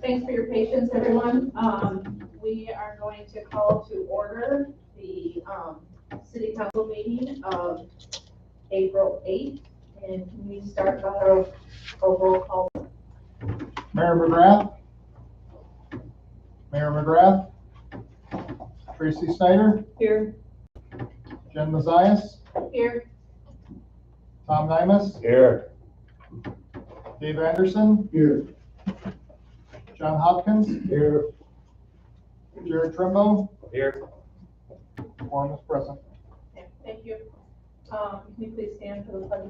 Thanks for your patience, everyone. We are going to call to order the city council meeting of April 8th. And can we start by a roll call? Mayor McGrath, Tracy Snyder, Here. Jen Mazias, Here. Tom Nymus, Here. Dave Anderson, Here. John Hopkins, Here. Jared Trimbo, Here. quorum is present. Okay, thank you. Can you please stand for the pledge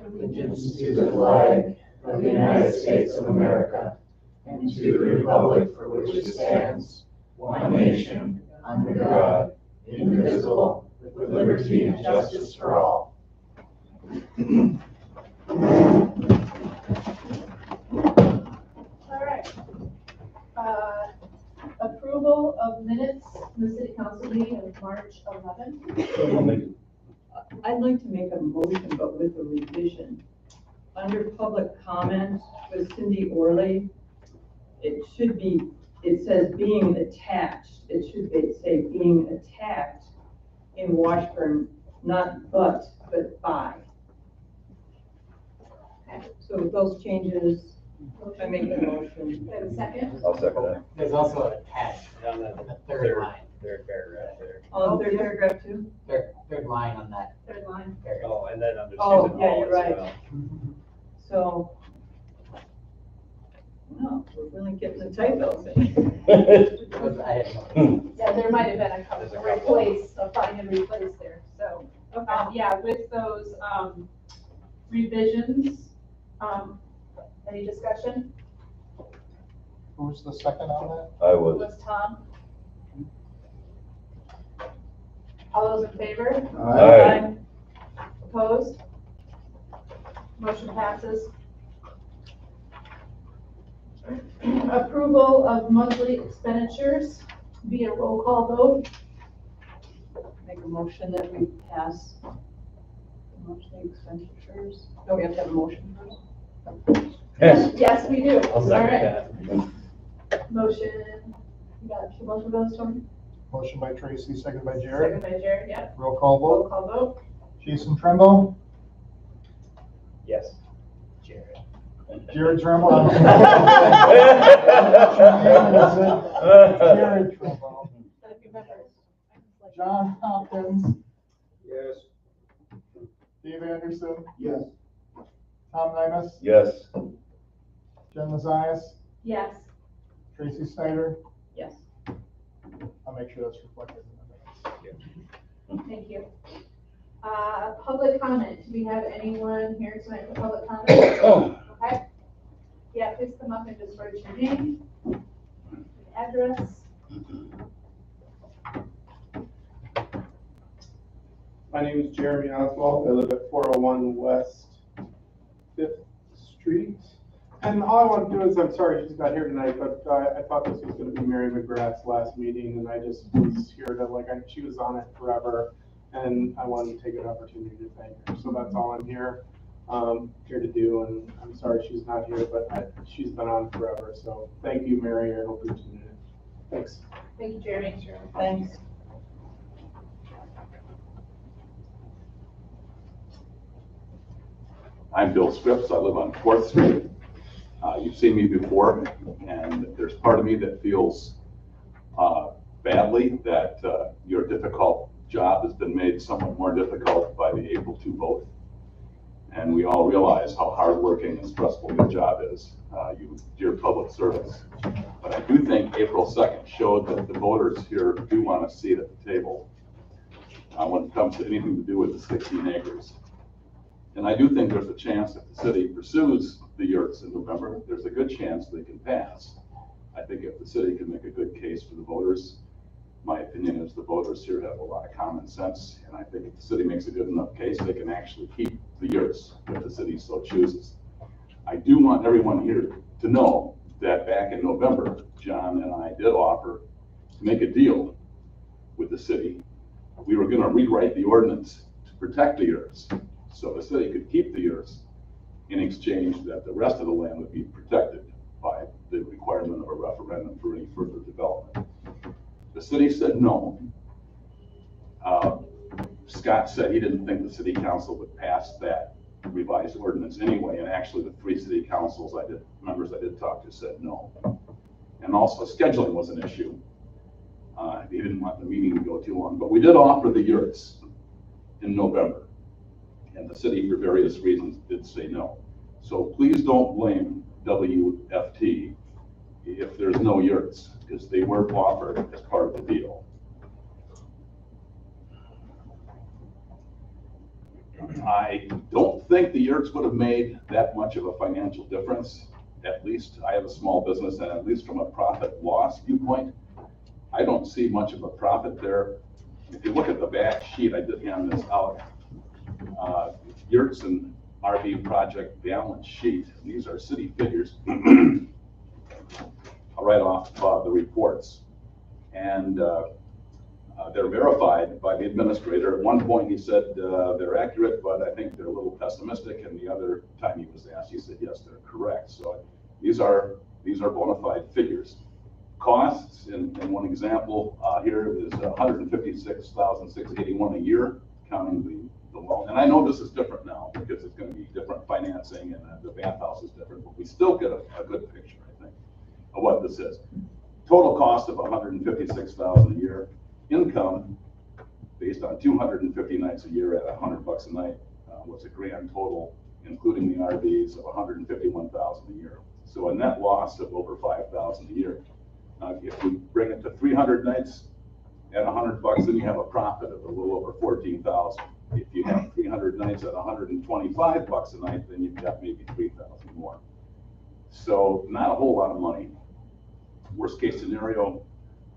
of Allegiance to the flag of the United States of America and to the republic for which it stands, one nation, under God, indivisible, with liberty and justice for all. All right. Approval of minutes from the city council meeting of March 11th. I'd like to make a motion, but with a revision. Under public comment with Cindy Orley, it should be, it says being attached. It should be, say being attacked in Washburn, not but by. So with those changes, I make a motion. Wait a second. I'll second that. There's also an attached on the third line. Third paragraph there. Oh, third paragraph too? Third line on that Third line. paragraph. Oh, and then under Oh, Susan yeah, Hall you're as right. well. So, no, we're really getting the typos in. Yeah, there might have been a couple There's a of couple. replace, a find and replace there. So, yeah, with those revisions, any discussion? Who's the second on that? I was. Was Tom? All those in favor? Aye. Opposed? Motion passes. Approval of monthly expenditures via roll call vote. Make a motion that we pass monthly expenditures. No, we have to have a motion first. Yes, we do. I'll All second right. that. Motion, you got both of those, Tony? Motion by Tracy, second by Second Jared. by Jared, yeah. Roll call Roll vote. call vote. Jason Trimbo, Yes. Jared. Jared Trimbo. Jared Trimbo, John Hopkins, Yes. Dave Anderson, Yes. Tom Nymus, Yes. Jen Mazias, Yes. Tracy Snyder. Yes. I'll make sure that's reflected in the minutes. Thank you. Public comment. Do we have anyone here tonight for public comment? Okay. Yeah, please come up and just write your name, address. My name is Jeremy Oswald. I live at 401 West 5th Street. And all I want to do is, I'm sorry she's not here tonight, but I thought this was going to be Mary McGrath's last meeting, and I just was here to, she was on it forever, and I wanted to take an opportunity to thank her. So that's all I'm here to do, and I'm sorry she's not here, but she's been on forever. So thank you, Mary. I hope you're tuning in. Thanks. Thank you, Jeremy. Thanks. I'm Bill Scripps. I live on 4th Street. You've seen me before, and there's part of me that feels badly that your difficult job has been made somewhat more difficult by the April 2 vote. And we all realize how hardworking and stressful your job is, you dear public servants. But I do think April 2nd showed that the voters here do want a seat at the table when it comes to anything to do with the 16 acres. And I do think there's a chance if the city pursues the yurts in November, there's a good chance they can pass. I think if the city can make a good case for the voters, my opinion is the voters here have a lot of common sense, and I think if the city makes a good enough case, they can actually keep the yurts if the city so chooses. I do want everyone here to know that back in November, John and I did offer to make a deal with the city. We were going to rewrite the ordinance protect the yurts. So the city could keep the yurts in exchange that the rest of the land would be protected by the requirement of a referendum for any further development. The city said no. Scott said he didn't think the city council would pass that revised ordinance anyway, and actually the 3 city councils members I did talk to said no. And also scheduling was an issue. He didn't want the meeting to go too long, but we did offer the yurts in November, and the city, for various reasons, did say no. So please don't blame WFT if there's no yurts, because they weren't offered as part of the deal. I don't think the yurts would have made that much of a financial difference. At least I have a small business, and at least from a profit loss viewpoint, I don't see much of a profit there. If you look at the back sheet, I did hand this out. Yurts and RV project balance sheet. These are city figures. I'll write off the reports. And they're verified by the administrator. At one point he said they're accurate, but I think they're a little pessimistic. And the other time he was asked, he said, yes, they're correct. So these are bona fide figures. Costs, in one example here, is $156,681 a year, counting the loan. And I know this is different now because it's going to be different financing and the bathhouse is different, but we still get a good picture, I think, of what this is. Total cost of $156,000 a year. Income, based on 250 nights a year at $100 a night, was a grand total, including the RVs, of $151,000 a year. So a net loss of over $5,000 a year. If we bring it to 300 nights at $100, then you have a profit of a little over $14,000. If you have 300 nights at $125 a night, then you've got maybe $3,000 more. So not a whole lot of money. Worst case scenario,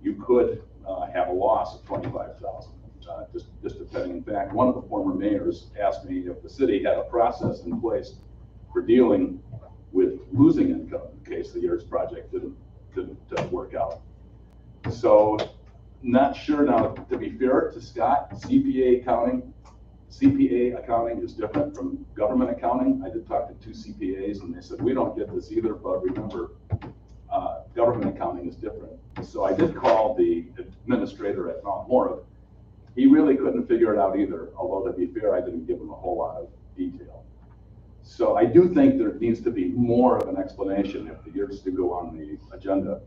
you could have a loss of $25,000, just depending. In fact, one of the former mayors asked me if the city had a process in place for dealing with losing income in case the yurts project didn't work out. So not sure now, to be fair to Scott, CPA accounting is different from government accounting. I did talk to 2 CPAs and they said, we don't get this either, but remember, government accounting is different. So I did call the administrator at Mount Morib. He really couldn't figure it out either, although to be fair, I didn't give him a whole lot of detail. So I do think there needs to be more of an explanation if the yurts do go on the agenda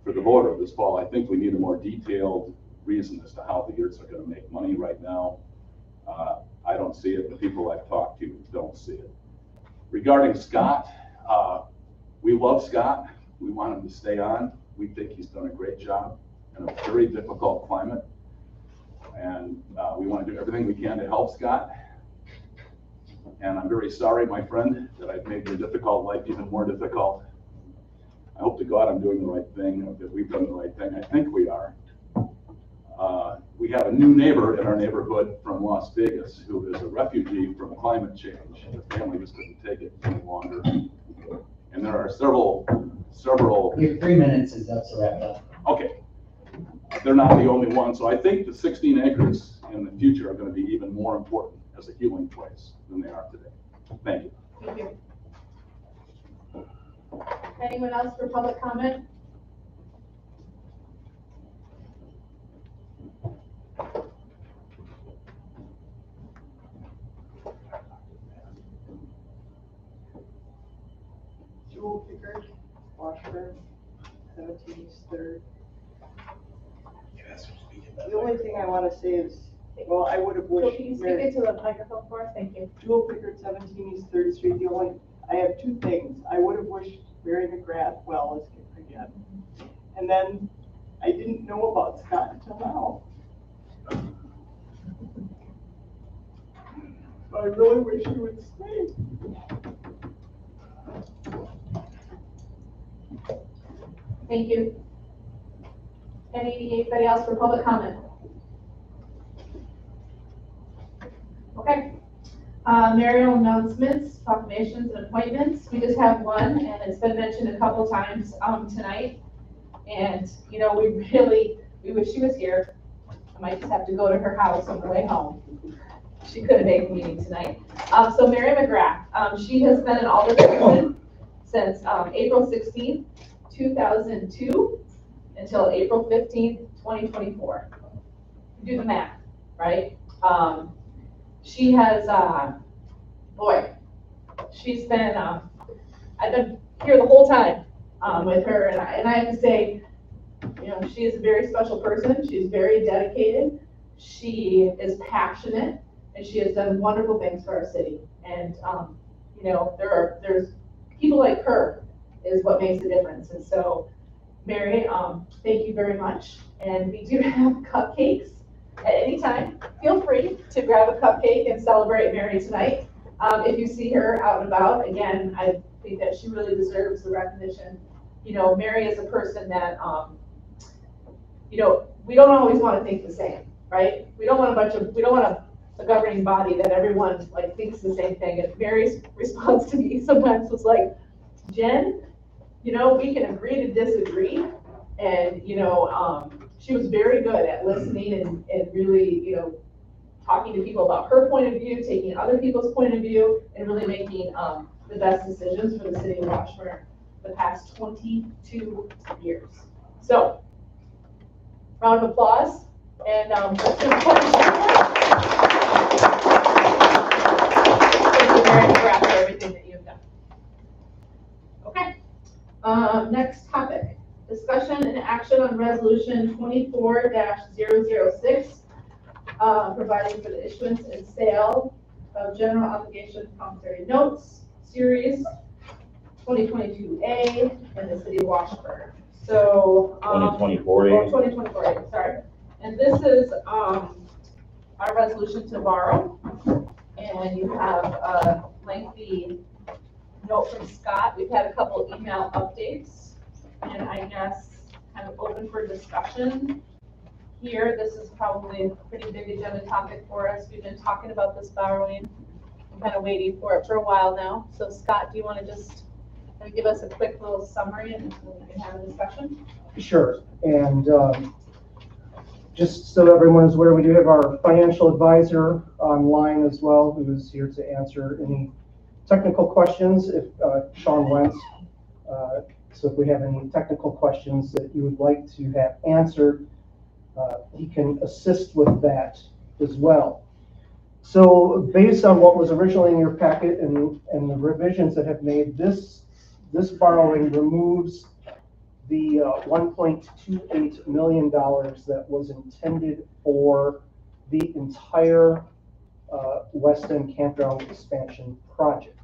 for the vote of this fall. I think we need a more detailed reason as to how the yurts are going to make money right now. I don't see it. The people I've talked to don't see it. Regarding Scott, we love Scott. We want him to stay on. We think he's done a great job in a very difficult climate. And we want to do everything we can to help Scott. And I'm very sorry, my friend, that I've made your difficult life even more difficult. I hope to God I'm doing the right thing, that we've done the right thing. I think we are. We have a new neighbor in our neighborhood from Las Vegas who is a refugee from climate change. The family just couldn't take it any longer. And there are several. Your 3 minutes is up, so wrap it up. Okay. They're not the only one. So I think the 16 acres in the future are going to be even more important as a healing place than they are today. Thank you. Thank you. Anyone else for public comment? Jewel Pickard, Washburn, 17 East 3rd. The only thing I want to say is, well, I would have So wished. can you speak into the microphone for us? Thank you. Jewel Pickard, 17 East 3rd Street. I have 2 things. I would have wished Mary McGrath well again. And then I didn't know about Scott until now. So I really wish he would stay. Thank you. Anybody else for public comment? Okay. Mayoral announcements, proclamations, and appointments. We just have one, and it's been mentioned a couple times tonight. And you know, we wish she was here. I might just have to go to her house on the way home. she couldn't make the meeting tonight. So Mary McGrath, she has been an alderperson since April 16th, 2002 until April 15th, 2024. Do the math, right? She has, boy, she's been, I've been here the whole time with her, and I have to say, you know, she is a very special person. She's very dedicated. She is passionate, and she has done wonderful things for our city. And you know, there's people like her is what makes a difference. And so, Mary, thank you very much. And we do have cupcakes at any time. Feel free to grab a cupcake and celebrate Mary tonight. If you see her out and about, again, I think that she really deserves the recognition. You know, Mary is a person that, you know, we don't always want to think the same, right? We don't want a governing body that everyone like thinks the same thing. And Mary's response to me sometimes was like, Jen, you know, we can agree to disagree. And, you know, she was very good at listening and really, you know, talking to people about her point of view, taking other people's point of view, and really making the best decisions for the city of Washburn the past 22 years. So, round of applause. And let's give a Thank you, Mary McGrath, for everything that you've done. Okay. Next topic. Discussion and action on resolution 24-006, providing for the issuance and sale of general obligation promissory notes, series 2022A in the city of Washburn. So, 2024A. 2024A, sorry. And this is our resolution to borrow. And you have a lengthy note from Scott. We've had a couple email updates. And I guess kind of open for discussion here. This is probably a pretty big agenda topic for us. We've been talking about this borrowing. I'm kind of waiting for it for a while now. So Scott, do you want to just kind of give us a quick little summary and then we can have a discussion? Sure. And just so everyone is aware, we do have our financial advisor online as well, who is here to answer any technical questions. If Sean Wentz. So if we have any technical questions that you would like to have answered, he can assist with that as well. So based on what was originally in your packet and the revisions that have made, this borrowing removes the $1.28 million that was intended for the entire West End Campground expansion project.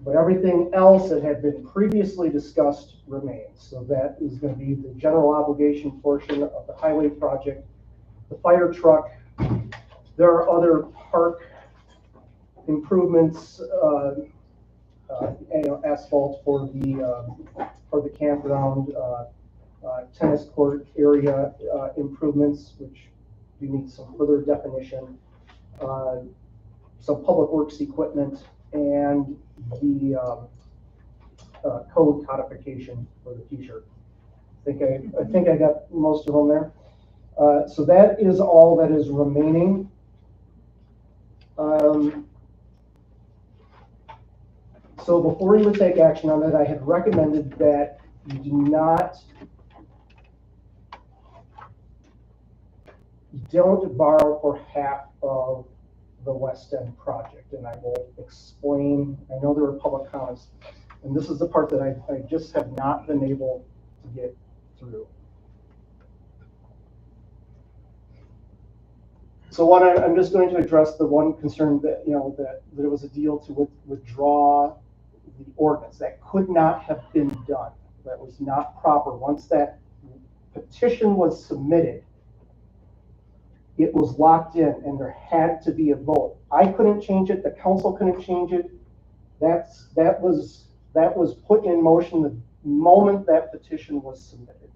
But everything else that had been previously discussed remains. So that is going to be the general obligation portion of the highway project, the fire truck. There are other park improvements, asphalt for the campground, tennis court area improvements, which do need some further definition, some public works equipment, and the code codification for the t-shirt. I think I got most of them there. So that is all that is remaining. So before you would take action on it, I had recommended that you don't borrow for half of the West End project, and I will explain. I know there were public comments, and this is the part that I just have not been able to get through. So I'm just going to address the one concern that, that it was a deal to withdraw the ordinance. That could not have been done. That was not proper. Once that petition was submitted, it was locked in and there had to be a vote. I couldn't change it. The council couldn't change it. That was put in motion the moment that petition was submitted.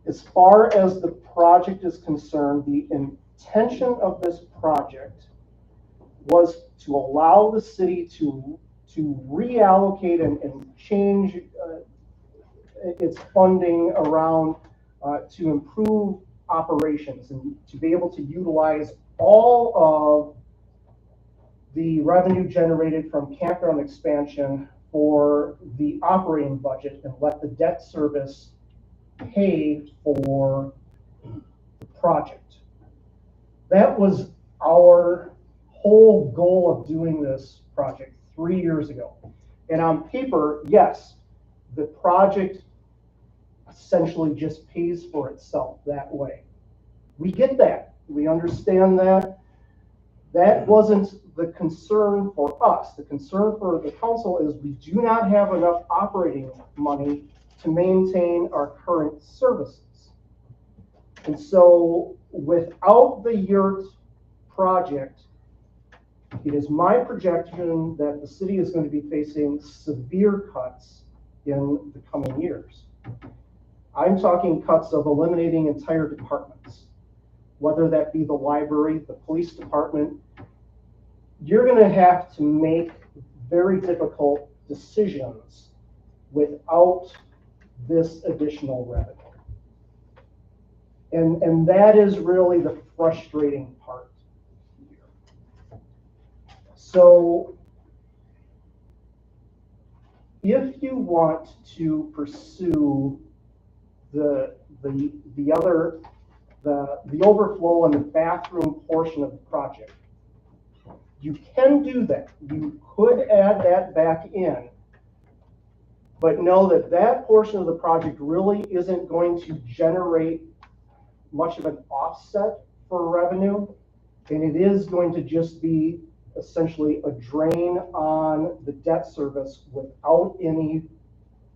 As far as the project is concerned, the intention of this project was to allow the city to reallocate and change its funding around to improve operations and to be able to utilize all of the revenue generated from campground expansion for the operating budget and let the debt service pay for the project. That was our whole goal of doing this project 3 years ago. And on paper, yes, the project essentially just pays for itself that way. We get that. We understand that. That wasn't the concern for us. The concern for the council is we do not have enough operating money to maintain our current services. And so without the yurt project, it is my projection that the city is going to be facing severe cuts in the coming years. I'm talking cuts of eliminating entire departments, whether that be the library, the police department. You're going to have to make very difficult decisions without this additional revenue. And that is really the frustrating part here. So if you want to pursue the overflow and the bathroom portion of the project, you can do that. You could add that back in, but know that that portion of the project really isn't going to generate much of an offset for revenue, and it is going to just be essentially a drain on the debt service without any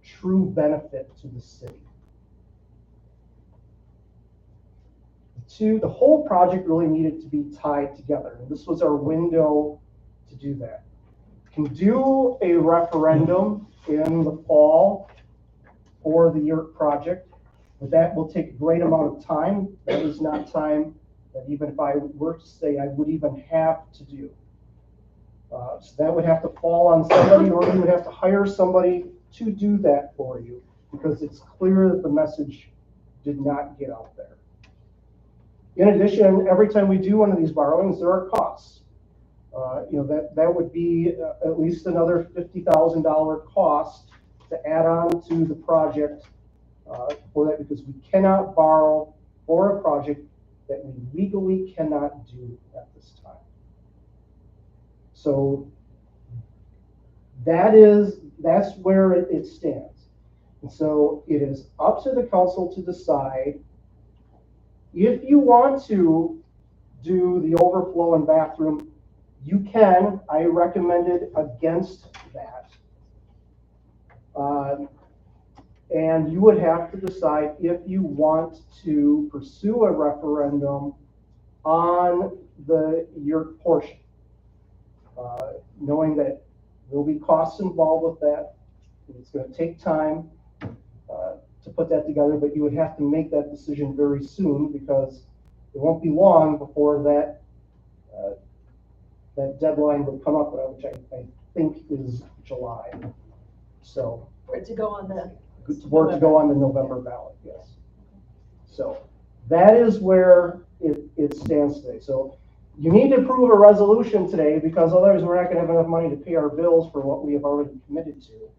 true benefit to the city. The whole project really needed to be tied together, and this was our window to do that. You can do a referendum in the fall for the yurt project, but that will take a great amount of time. That is not time that even if I were to say I would even have to do. So that would have to fall on somebody, or you would have to hire somebody to do that for you, because it's clear that the message did not get out there. In addition, every time we do one of these borrowings, there are costs. That would be at least another $50,000 cost to add on to the project for that, because we cannot borrow for a project that we legally cannot do at this time. So that's where it stands. And so it is up to the council to decide if you want to do the overflow and bathroom. You can. I recommended against that. And you would have to decide if you want to pursue a referendum on your portion, knowing that there will be costs involved with that. It's going to take time to put that together, but you would have to make that decision very soon, because it won't be long before that deadline would come up, which I think is July. So For it to go on the November ballot, yes. So that is where it stands today. So you need to approve a resolution today, because otherwise we're not going to have enough money to pay our bills for what we have already committed to.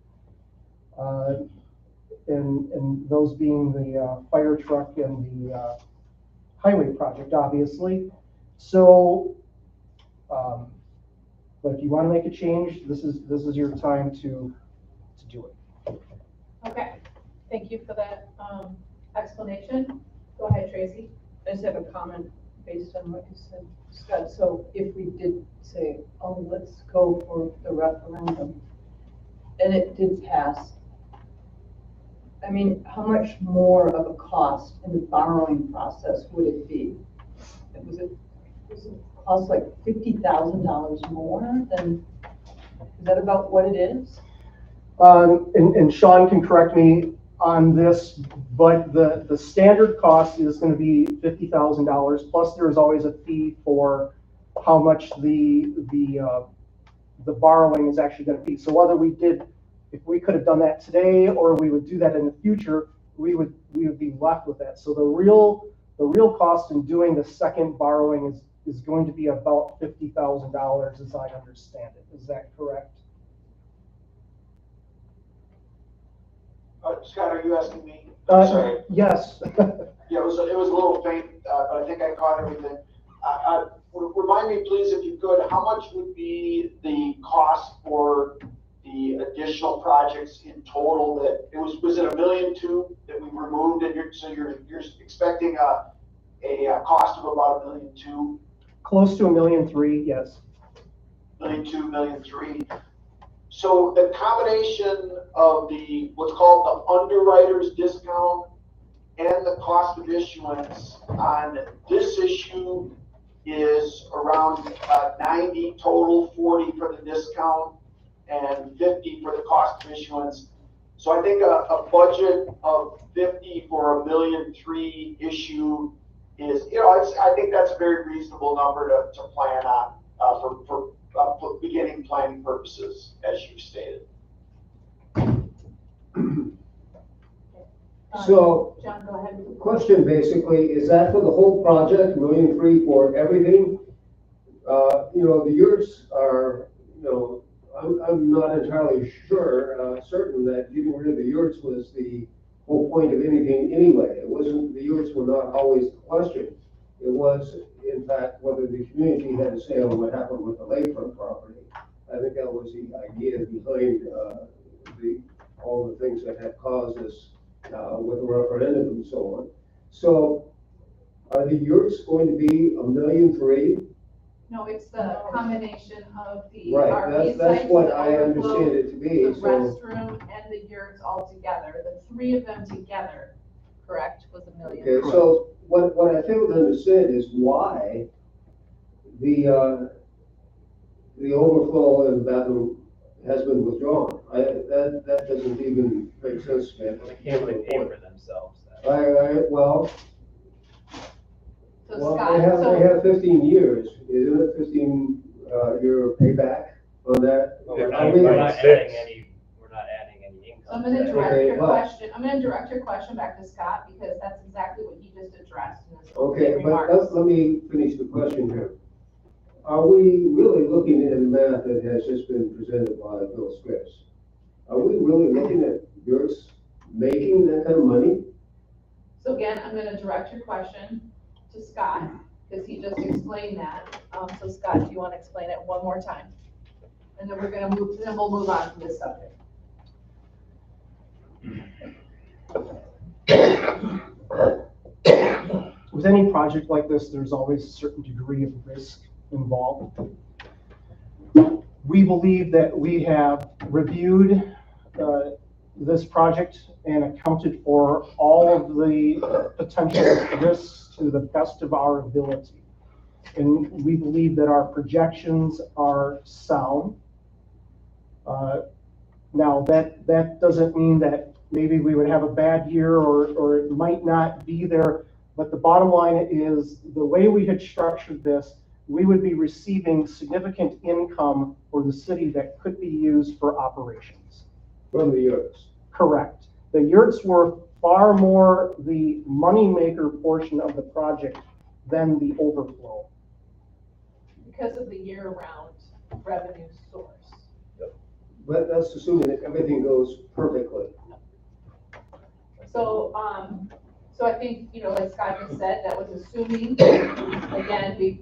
And those being the fire truck and the highway project, obviously. So, but if you want to make a change, this is your time to do it. Okay, thank you for that explanation. Go ahead, Tracy. I just have a comment based on what you said, Scott. So if we did say, oh, let's go for the referendum, and it did pass, I mean, how much more of a cost in the borrowing process would it be? Was it cost like $50,000 more than, is that about what it is? And Sean can correct me on this, but the standard cost is going to be $50,000, plus there is always a fee for how much the borrowing is actually going to be. So whether if we could have done that today, or we would do that in the future, we would be left with that. So the real cost in doing the second borrowing is going to be about $50,000 as I understand it. Is that correct? Scott, are you asking me? I'm sorry. Yes. Yeah, it was a little faint, but I think I caught everything. Remind me, please, if you could, how much would be the cost for the additional projects in total? That it was it $1.2 million that we removed, and you're expecting a cost of about $1.2 million? Close to $1.3 million, yes. $1.2 million, $1.3 million. So the combination of the what's called the underwriter's discount and the cost of issuance on this issue is around 90 total, 40 for the discount and 50 for the cost of issuance. So I think a budget of 50 for $1.3 million issue is, I think that's a very reasonable number to plan on for beginning planning purposes, as you stated. So, John, go ahead. question basically, is that for the whole project, $1.3 million for everything? The yurts are, I'm not entirely certain that getting rid of the yurts was the whole point of anything anyway. It wasn't, the yurts were not always the question. It was, in fact, whether the community had a say on what happened with the lakefront property. I think that was the idea behind all the things that had caused this with the referendum and so on. So, are the yurts going to be $1.3 million? No, it's the combination of the Right, RV that's sites, what the I overflow, understand it to be. the So, restroom and the yurts all together. The three of them together, correct, was $1 million. okay, so what I fail to understand is why the overflow in the bathroom has been withdrawn. That doesn't even make sense to me. They can't really pay for themselves. Well, So they Scott, have 15 years, isn't it? 15 year payback on that? We're Are not we- adding any income. I'm gonna to direct that. your question, I'm gonna direct your question back to Scott because that's exactly what he just addressed in his Okay, opening but remarks. let me finish the question here. Are we really looking at the math that has just been presented by Bill Scripps? Are we really looking at yurts making that kind of money? So again, I'm gonna direct your question to Scott because he just explained that. So Scott, do you want to explain it one more time? And then we'll move on to this subject. With any project like this, there's always a certain degree of risk involved. We believe that we have reviewed this project and accounted for all of the potential risks to the best of our ability. And we believe that our projections are sound. Now, that doesn't mean that maybe we would have a bad year or it might not be there. But the bottom line is the way we had structured this, we would be receiving significant income for the city that could be used for operations. From the yurts? Correct. The yurts were far more the moneymaker portion of the project than the overflow. Because of the year-round revenue source. But that's assuming that everything goes perfectly. So, so I think, like Scott just said, that was assuming, again, we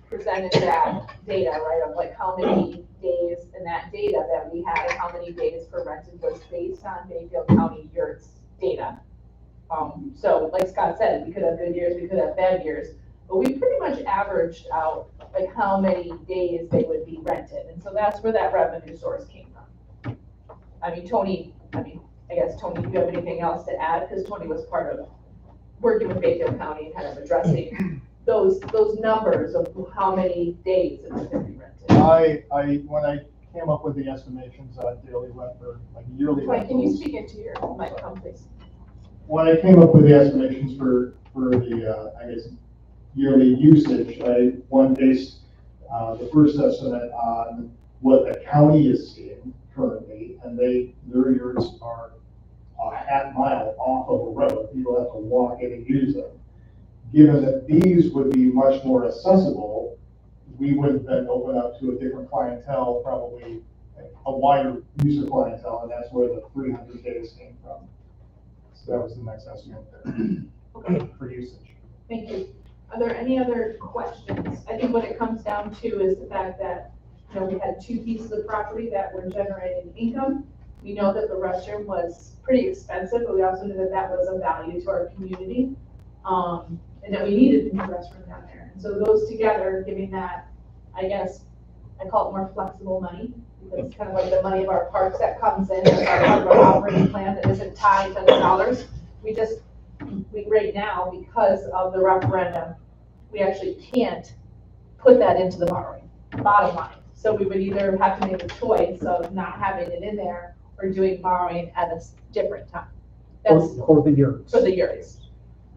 presented that data, right, of like how many days, and that data that we had, and how many days for rented was based on Bayfield County yurts data. So like Scott said, we could have good years, we could have bad years, but we pretty much averaged out like how many days they would be rented. And so that's where that revenue source came from. I guess, Tony, do you have anything else to add? Because Tony was part of working with Bayfield County and kind of addressing those numbers of how many days it was going to be rented. When I came up with the estimations on daily rent or like yearly Tony, can you rentals, speak into your microphone, please? when I came up with the estimations for the, yearly usage, I went based the first estimate on what the county is seeing currently, and their yurts are a half mile off of a road. People have to walk in and use them. Given that these would be much more accessible, we would then open up to a different clientele, probably a wider user clientele, and that's where the 300 days came from. So that was the next estimate there for usage. Thank you. Are there any other questions? I think what it comes down to is the fact that, we had 2 pieces of property that were generating income. We know that the restroom was pretty expensive, but we also knew that that was of value to our community. And that we needed a new restroom down there. And so those together, giving that, I guess, I call it more flexible money, because it's kind of like the money of our parks that comes in, as part of our operating plan that isn't tied to the dollars. We right now, because of the referendum, we actually can't put that into the borrowing, bottom line. So we would either have to make a choice of not having it in there or doing borrowing at a different time. That's For the year. for the years.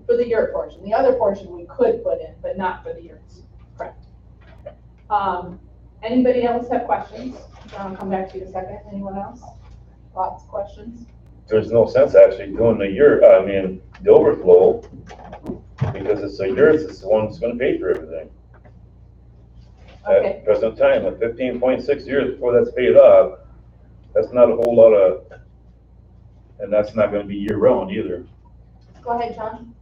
For the year portion. The other portion we could put in, but not for the years. Correct. Anybody else have questions? I'll come back to you in a second. Anyone else? Lots of questions? There's no sense actually doing the overflow, because it's a year, it's the one that's gonna pay for everything. Okay. At present time, at 15.6 years before that's paid off, that's not a whole lot and that's not gonna be year round either. Go ahead, John.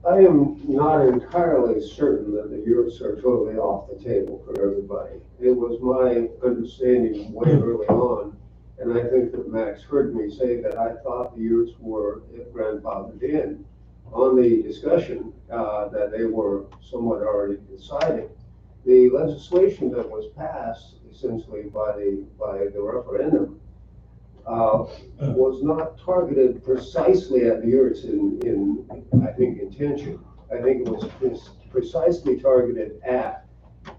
I am not entirely certain that the yurts are totally off the table for everybody. It was my understanding way early on, and I think that Max heard me say that I thought the yurts were grandfathered in on the discussion, that they were somewhat already decided. The legislation that was passed essentially by the referendum was not targeted precisely at the yurts in I think, intention. I think it was precisely targeted at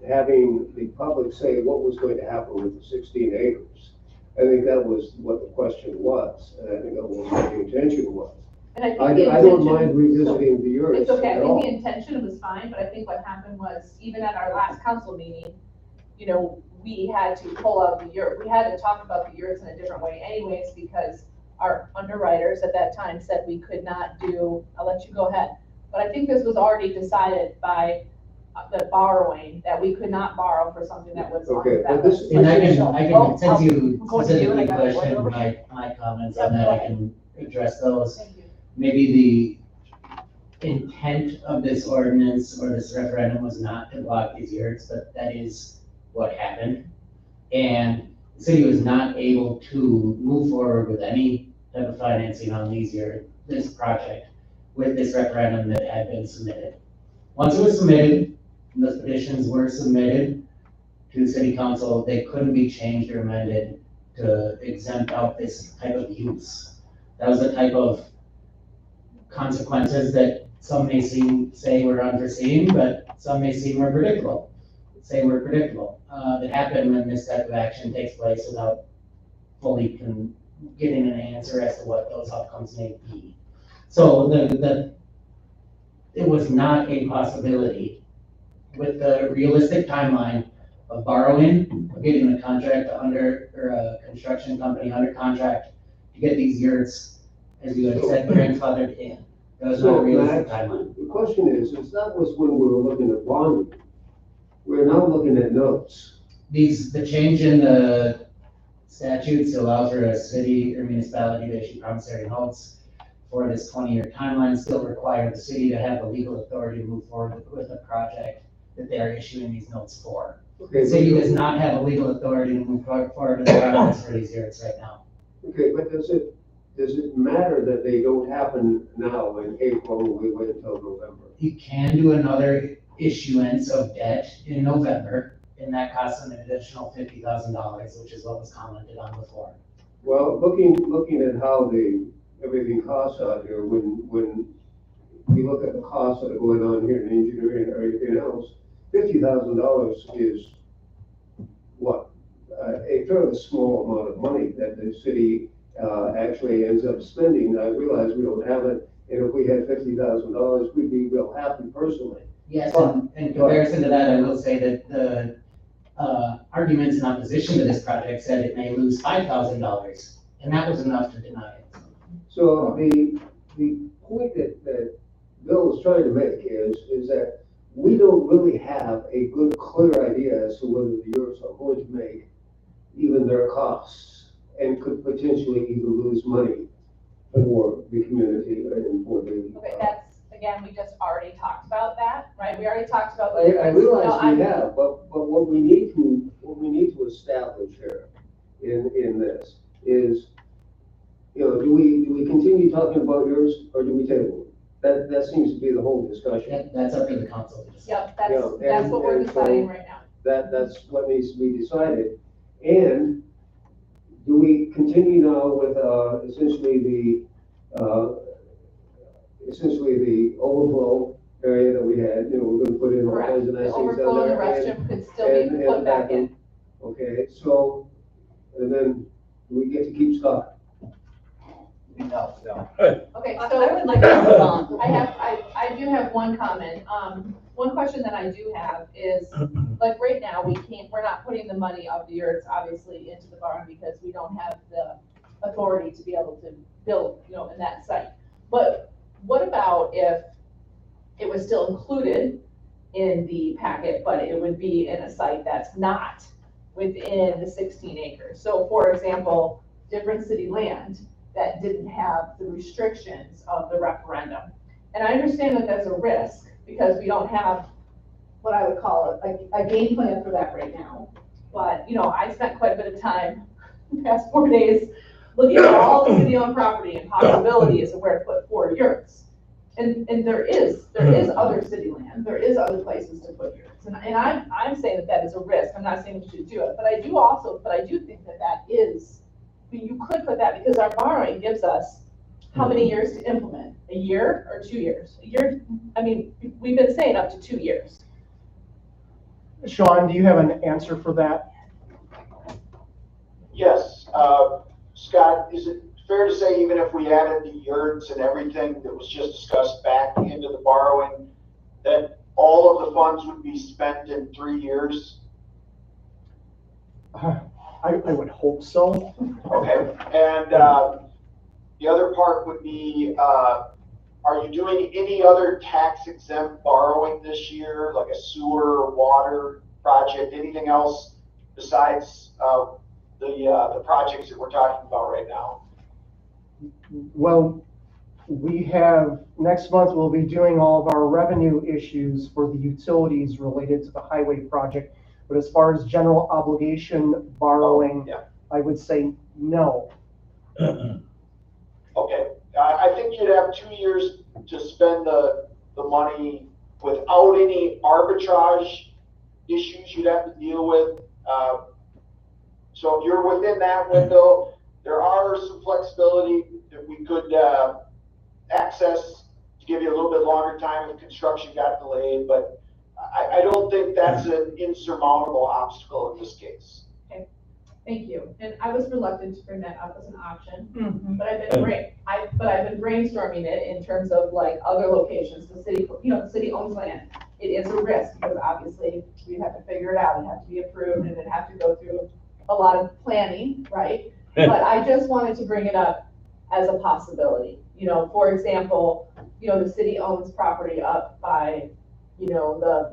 having the public say what was going to happen with the 16 acres. I think that was what the question was, and I think that was what the intention was. And I think I don't mind revisiting the yurts it's okay. I at think all. the intention was fine, but I think what happened was, even at our last council meeting, we had to pull out the yurt. We had to talk about the yurts in a different way anyways, because our underwriters at that time said we could not do, I'll let you go ahead. But I think this was already decided by the borrowing, that we could not borrow for something that was. Okay, that but this- was And I official. can, since you I'm going to you, and I specifically got it. questioned my comments on that, I can address those. Thank you. Maybe the intent of this ordinance or this referendum was not to block these yurts, but that is what happened. And the city was not able to move forward with any type of financing on this project with this referendum that had been submitted. Once it was submitted, and those petitions were submitted to the city council, they couldn't be changed or amended to exempt out this type of use. That was the type of consequences that some may say were unforeseen, but some may seem more predictable. That happen when this type of action takes place without fully getting an answer as to what those outcomes may be. So it was not a possibility with the realistic timeline of borrowing, of getting a contract or a construction company under contract to get these yurts, as you had said, grandfathered in. That was not a realistic timeline. The question is that was when we were looking at bonding. We're now looking at notes. The change in the statutes allows for a city or municipality to issue promissory notes for this 20-year timeline, still require the city to have the legal authority to move forward with a project that they're issuing these notes for. Okay, The city does not have a legal authority to move forward with the projects for these yurts right now. Okay, but does it matter that they don't happen now in April when we wait until November? You can do another issuance of debt in November, and that costs an additional $50,000, which is what was commented on before. Well, looking at how everything costs out here, when you look at the costs that are going on here in engineering or anything else, $50,000 is what? A fairly small amount of money that the city actually ends up spending. I realize we don't have it, and if we had $50,000, we'd be real happy personally. Yes, and in comparison to that, I will say that the arguments in opposition to this project said it may lose $5,000, and that was enough to deny it. So the point that Bill is trying to make is that we don't really have a good, clear idea as to whether the yurts are going to make even their costs and could potentially even lose money for the community and for the. Okay, that's, again, we just already talked about that, right? We already talked about. I realize we have, but what we need to establish here in this is, do we continue talking about yours or do we table it? That seems to be the whole discussion. That's up to the council to decide. Yep, that's what we're deciding right now. That's what needs to be decided. And do we continue now with, essentially the overflow area that we had, we're gonna put in all Correct. kinds of The nice things down overflow in the there. restroom could still be put back in. Okay, so, and then we get to keep Scott. No. Okay, I so would like to move on. I do have one comment. One question that I do have is, like, right now, we're not putting the money of the yurts, obviously, into the barn because we don't have the authority to be able to build, in that site. But what about if it was still included in the packet, but it would be in a site that's not within the 16 acres? So for example, different city land that didn't have the restrictions of the referendum. And I understand that that's a risk because we don't have what I would call a game plan for that right now. But, I spent quite a bit of time the past 4 days looking at all the city-owned property and possibilities of where to put 4 yurts. And there is other city land, there is other places to put yurts. And I'm saying that is a risk. I'm not saying we should do it, but I do think that is, you could put that because our borrowing gives us how many years to implement? A year or 2 years? A year, we've been saying up to 2 years. Sean, do you have an answer for that? Yes, Scott, is it fair to say even if we added the yurts and everything that was just discussed back into the borrowing, that all of the funds would be spent in 3 years? I would hope so. Okay, and the other part would be, are you doing any other tax exempt borrowing this year, like a sewer or water project, anything else besides the projects that we're talking about right now? Well, we have, next month, we'll be doing all of our revenue issues for the utilities related to the highway project. But as far as general obligation borrowing, I would say no. Okay, I think you'd have 2 years to spend the money without any arbitrage issues you'd have to deal with. So if you're within that window, there are some flexibility that we could access to give you a little bit longer time if construction got delayed, but I don't think that's an insurmountable obstacle in this case. Okay, thank you. And I was reluctant to bring that up as an option, but I've been brainstorming it in terms of like other locations. The city, the city owns land. It is a risk because obviously we have to figure it out. It has to be approved and it have to go through a lot of planning, right? But I just wanted to bring it up as a possibility. For example, the city owns property up by, the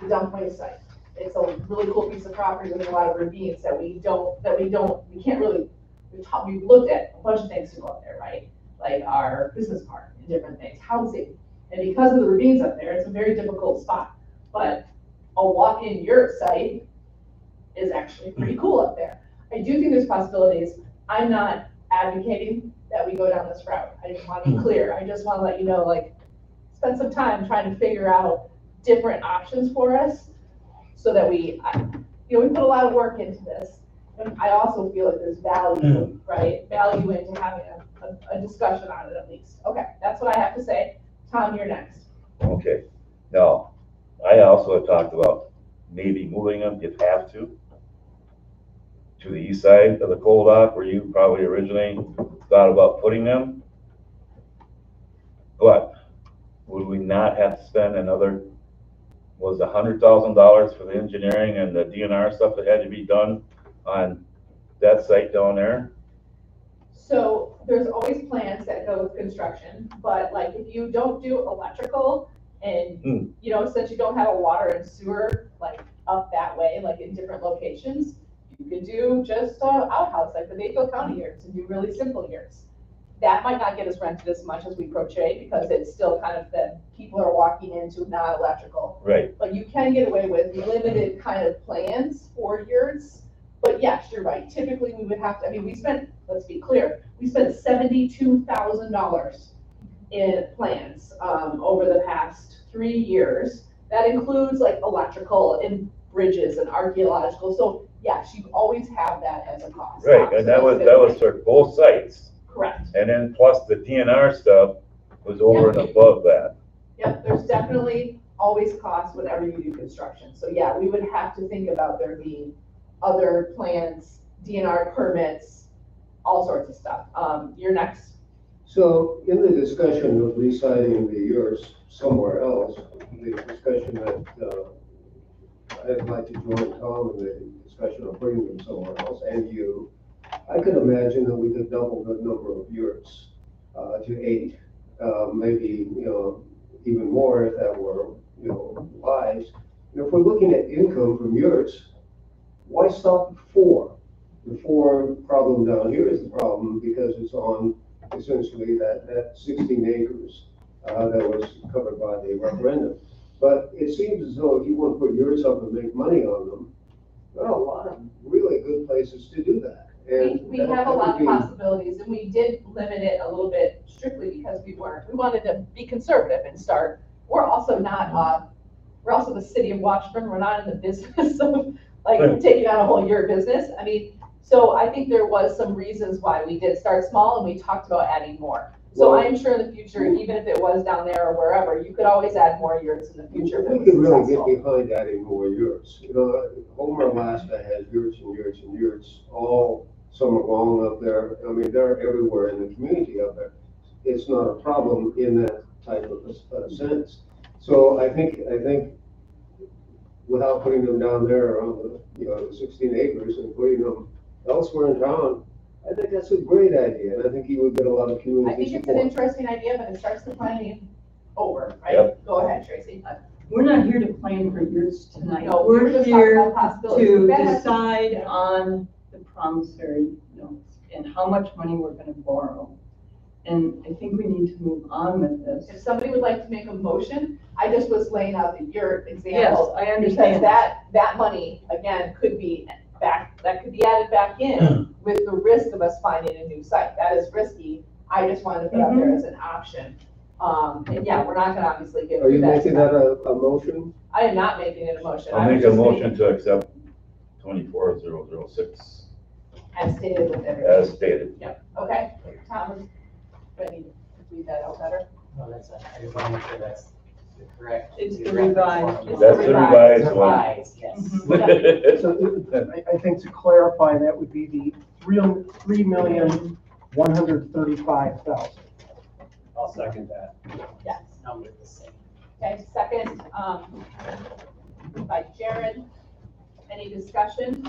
dumpway site. It's a really cool piece of property with a lot of ravines that we've looked at a bunch of things to go up there, right? Like our business park and different things, housing. And because of the ravines up there, it's a very difficult spot. But a walk-in yurt site is actually pretty cool up there. I do think there's possibilities. I'm not advocating that we go down this route. I just want to be clear. I just want to let you know, spend some time trying to figure out different options for us so that we put a lot of work into this. And I also feel like there's value, right? Value into having a discussion on it at least. Okay, that's what I have to say. Tom, you're next. Okay, now, I also had talked about maybe moving them if have to the east side of the coal dock where you probably originally thought about putting them. But would we not have to spend another, was $100,000 for the engineering and the DNR stuff that had to be done on that site down there? So there's always plans that go with construction, but like if you don't do electrical and, you know, since you don't have a water and sewer, like up that way, like in different locations, you could do just outhouse, like the Mayfield County yurts, and do really simple yurts. That might not get us rented as much as we crochet because it's still kind of the people are walking into not electrical. Right. But you can get away with limited kind of plans for yurts. But yes, you're right. Typically, we would have to, I mean, let's be clear, we spent $72,000 in plans over the past 3 years. That includes like electrical and bridges and archaeological. So yes, you always have that as a cost. Right, and that was for both sites. Correct. And then plus the DNR stuff was over and above that. Yep, there's definitely always costs whenever you do construction. So yeah, we would have to think about there being other plans, DNR permits, all sorts of stuff. You're next. So in the discussion of reciting the yurts somewhere else, the discussion that I'd like to join Tom in the discussion of bringing them somewhere else, and you, I could imagine that we could double the number of yurts to 8, maybe, you know, even more if that were, you know, wise. You know, if we're looking at income from yurts, why stop at 4? The 4 problem down here is the problem because it's on essentially that 16 acres that was covered by the referendum. But it seems as though if you want to put yurts up and make money on them, there are a lot of really good places to do that. And We have a lot of possibilities, and we did limit it a little bit strictly because we wanted to be conservative and start. We're also not, we're also the city of Washburn. We're not in the business of like taking on a whole yurt business. I mean, so I think there was some reasons why we did start small, and we talked about adding more. So Well, I'm sure in the future, even if it was down there or wherever, you could always add more yurts in the future. if it We was could really successful. get behind adding more yurts. You know, Homer, Alaska has yurts and yurts and yurts all summer long up there. I mean, they're everywhere in the community up there. It's not a problem in that type of a sense. So I think without putting them down there on the, you know, the 16 acres and putting them elsewhere in town, I think that's a great idea, and I think you would get a lot of I community think it's an support. interesting idea, but it starts the planning over, right? Yep. Go ahead, Tracy. We're not here to plan for yurts tonight. No, We're just talking here about possibilities. to That has- decide on the promissory notes and how much money we're gonna borrow. And I think we need to move on with this. If somebody would like to make a motion, I just was laying out the yurt Yes, example. I Because understand. that money, again, could be that could be added back in with the risk of us finding a new site. That is risky. I just wanted to put out there as an option. And yeah, we're not gonna obviously get Are you through that. making that a motion? I am not making it a motion. I'll I was make a just motion to accept 24006 As stated with as everything. stated. Yep, okay. Thomas, ready to read that out better? No, that's, I just want to make sure that's the correct. It's the reference revised. form. It's That's the revised one. Revised, yes. Mhm. So I think to clarify, that would be the 3,135,000. I'll second that. Yes. Number the same. Okay, second, by Jared. Any discussion?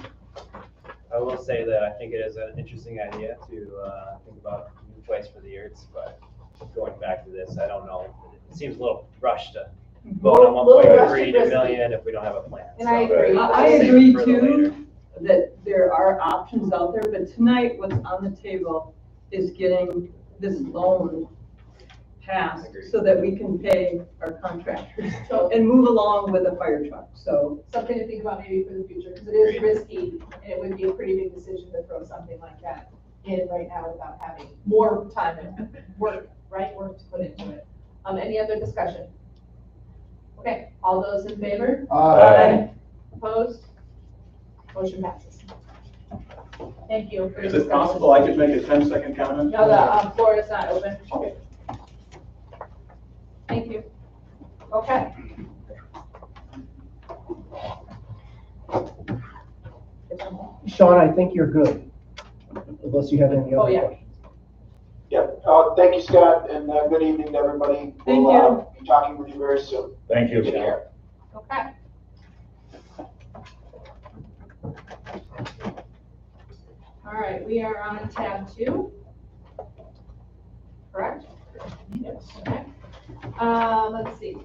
I will say that I think it is an interesting idea to think about a new place for the yurts, but going back to this, I don't know. It seems a little rushed to vote on Little rushed 1.3 and risky. million if we don't have a plan. And I So, agree. I save it agree for the too, later. that there are options out there, but tonight what's on the table is getting this loan passed Agreed. so that we can pay our contractors So and move along with the fire truck, so. something to think about maybe for the future, because it is Agreed. risky, and it would be a pretty big decision to throw something like that in right now without having more time and work, right, work to put into it. Any other discussion? Okay, all those in favor? Aye. Opposed? Motion passes. Thank you. for the Is it discussion. possible I could make a 10-second comment? No, the floor is not open. Okay. Thank you. Okay. Sean, I think you're good, unless you have any Oh, other yeah. questions. Yep, thank you, Scott, and good evening to everybody. Thank We'll be talking with you very soon. Thank you. Take care. Okay. All right, we are on tab 2. correct? Yes. Okay. Let's see.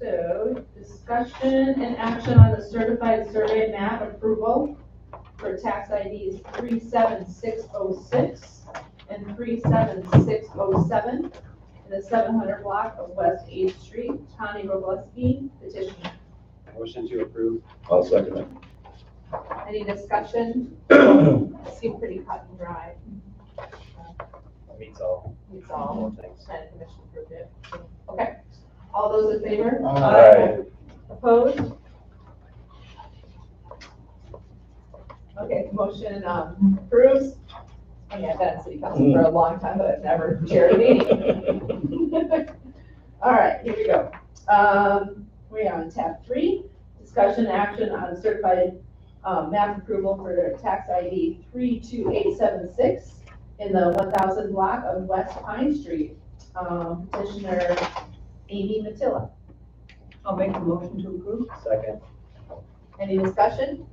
So, discussion and action on the certified survey map approval for tax IDs 37606 and 37607 in the 700 block of West 8th Street. Connie Robleski, petitioner. Motion to approve. I'll second it. Any discussion? Seem pretty cut and dry. Meets all. It's all, Thanks. planning commission approved it. Okay. All those in favor? Aye. Opposed? Okay, motion approves. I mean, I've been in city council for a long time, but I've never chaired a meeting. All right, here we go. We are on tab 3, discussion action on certified map approval for tax ID 32876 in the 1000 block of West Pine Street. Petitioner Amy Matilla. I'll make the motion to approve. Second. Any discussion?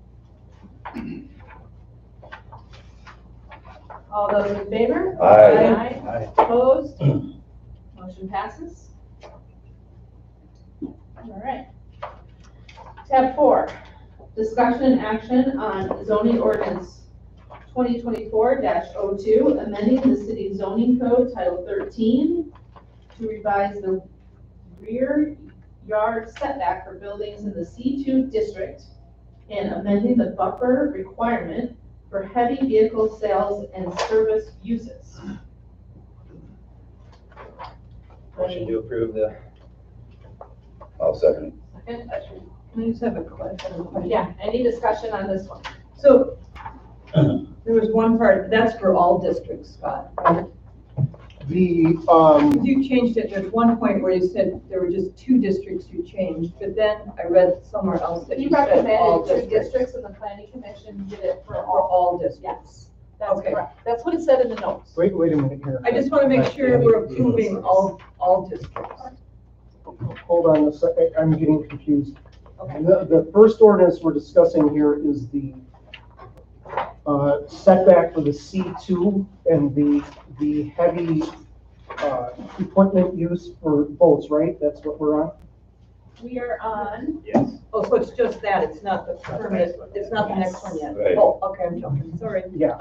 All those in favor? Aye. Aye. Opposed? Motion passes. All right. Tab 4, discussion and action on zoning ordinance 2024-02, amending the city zoning code title 13 to revise the rear yard setback for buildings in the C2 district and amending the buffer requirement for heavy vehicle sales and service uses. Motion to approve the. I'll second it. Second? Can I just have a question? Yeah, any discussion on this one? So, there was one part, that's for all districts, Scott, right? You changed it, there's one point where you said there were just 2 districts you changed, but then I read somewhere else that You you said all recommended 2 districts. districts and the planning commission did it for For all. all districts. Yes, that's Okay. correct. That's what it said in the notes. Wait a minute here. I just want to make sure we're approving all districts. Hold on a second, I'm getting confused. Okay. The first ordinance we're discussing here is the setback for the C2 and the heavy equipment use for boats, right? That's what we're on? We are on, Yes. Oh, so it's just that, it's not the permit, it's not the next one yet? Right. Oh, okay, I'm jumping, sorry. Yeah.